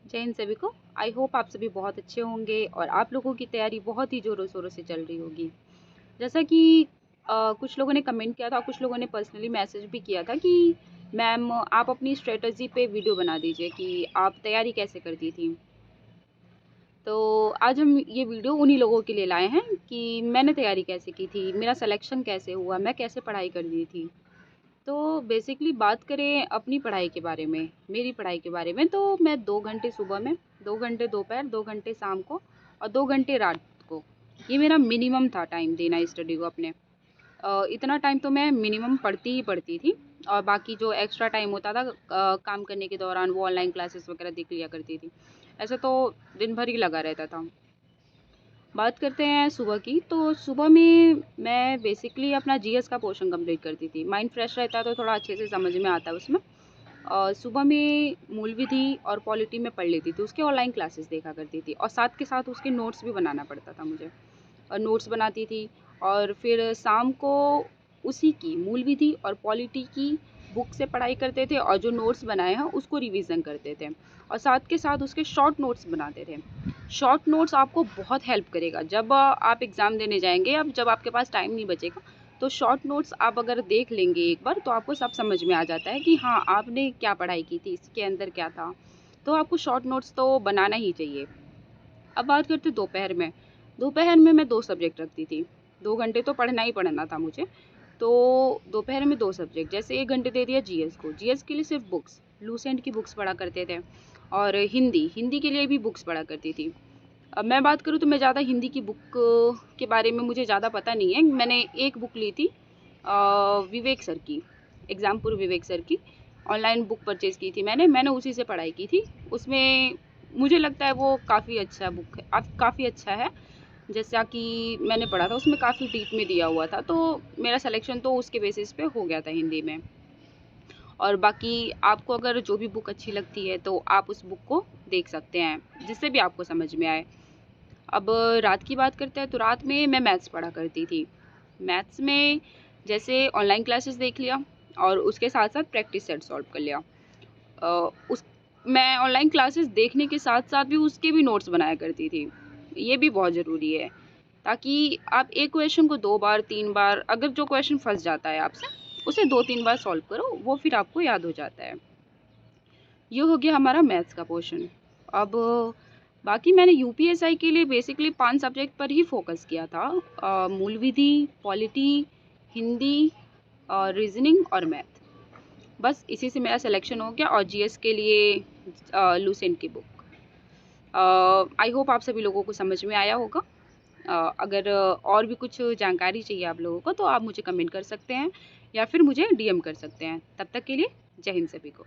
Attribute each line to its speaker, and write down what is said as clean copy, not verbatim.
Speaker 1: जय हिंद सभी को। आई होप आप सभी बहुत अच्छे होंगे और आप लोगों की तैयारी बहुत ही ज़ोरों शोरों से चल रही होगी। जैसा कि कुछ लोगों ने कमेंट किया था, कुछ लोगों ने पर्सनली मैसेज भी किया था कि मैम आप अपनी स्ट्रेटजी पे वीडियो बना दीजिए कि आप तैयारी कैसे करती थी। तो आज हम ये वीडियो उन्हीं लोगों के लिए लाए हैं कि मैंने तैयारी कैसे की थी, मेरा सिलेक्शन कैसे हुआ, मैं कैसे पढ़ाई कर दी थी। तो बेसिकली बात करें अपनी पढ़ाई के बारे में, मेरी पढ़ाई के बारे में, तो मैं 2 घंटे सुबह में, 2 घंटे दोपहर, 2 घंटे शाम को और 2 घंटे रात को, ये मेरा मिनिमम था टाइम देना स्टडी को अपने। इतना टाइम तो मैं मिनिमम पढ़ती ही पढ़ती थी और बाकी जो एक्स्ट्रा टाइम होता था काम करने के दौरान वो ऑनलाइन क्लासेस वगैरह देख लिया करती थी। ऐसे तो दिन भर ही लगा रहता था। बात करते हैं सुबह की, तो सुबह में मैं बेसिकली अपना जीएस का पोर्शन कंप्लीट करती थी। माइंड फ्रेश रहता है तो थोड़ा अच्छे से समझ में आता है उसमें। सुबह में मूल विधि और पॉलिटी में पढ़ लेती थी, उसके ऑनलाइन क्लासेस देखा करती थी और साथ के साथ उसके नोट्स भी बनाना पड़ता था मुझे, और नोट्स बनाती थी। और फिर शाम को उसी की मूल विधि और पॉलिटी की बुक से पढ़ाई करते थे और जो नोट्स बनाए हैं उसको रिवीजन करते थे और साथ के साथ उसके शॉर्ट नोट्स बनाते थे। शॉर्ट नोट्स आपको बहुत हेल्प करेगा जब आप एग्ज़ाम देने जाएंगे। अब जब आपके पास टाइम नहीं बचेगा तो शॉर्ट नोट्स आप अगर देख लेंगे एक बार तो आपको सब समझ में आ जाता है कि हाँ आपने क्या पढ़ाई की थी, इसके अंदर क्या था। तो आपको शॉर्ट नोट्स तो बनाना ही चाहिए। अब बात करते दोपहर में। दोपहर में मैं 2 सब्जेक्ट रखती थी। 2 घंटे तो पढ़ना ही पढ़ना था मुझे। तो दोपहर में 2 सब्जेक्ट, जैसे 1 घंटे दे दिया जीएस को। जीएस के लिए सिर्फ बुक्स, लूसेंट की बुक्स पढ़ा करते थे और हिंदी के लिए भी बुक्स पढ़ा करती थी। अब मैं बात करूँ तो मैं ज़्यादा हिंदी की बुक के बारे में मुझे ज़्यादा पता नहीं है। मैंने एक बुक ली थी विवेक सर की, एग्ज़ामपुर विवेक सर की। ऑनलाइन बुक परचेज़ की थी मैंने उसी से पढ़ाई की थी। उसमें मुझे लगता है वो काफ़ी अच्छा बुक है, काफ़ी अच्छा है। जैसा कि मैंने पढ़ा था उसमें काफ़ी डीप में दिया हुआ था, तो मेरा सिलेक्शन तो उसके बेसिस पे हो गया था हिंदी में। और बाकी आपको अगर जो भी बुक अच्छी लगती है तो आप उस बुक को देख सकते हैं, जिससे भी आपको समझ में आए। अब रात की बात करते हैं तो रात में मैं मैथ्स पढ़ा करती थी। मैथ्स में जैसे ऑनलाइन क्लासेस देख लिया और उसके साथ साथ प्रैक्टिस सेट सॉल्व कर लिया। उस मैं ऑनलाइन क्लासेस देखने के साथ साथ भी उसके भी नोट्स बनाया करती थी। ये भी बहुत ज़रूरी है ताकि आप एक क्वेश्चन को 2 बार 3 बार, अगर जो क्वेश्चन फंस जाता है आपसे उसे 2-3 बार सॉल्व करो, वो फिर आपको याद हो जाता है। ये हो गया हमारा मैथ्स का पोर्शन। अब बाकी मैंने यूपीएसआई के लिए बेसिकली 5 सब्जेक्ट पर ही फोकस किया था। मूल विधि, पॉलिटी, हिंदी और रीजनिंग और मैथ। बस इसी से मेरा सिलेक्शन हो गया और जीएस के लिए लूसेंट की बुक। आई होप आप सभी लोगों को समझ में आया होगा। अगर और भी कुछ जानकारी चाहिए आप लोगों को तो आप मुझे कमेंट कर सकते हैं या फिर मुझे डीएम कर सकते हैं। तब तक के लिए जय हिंद सभी को।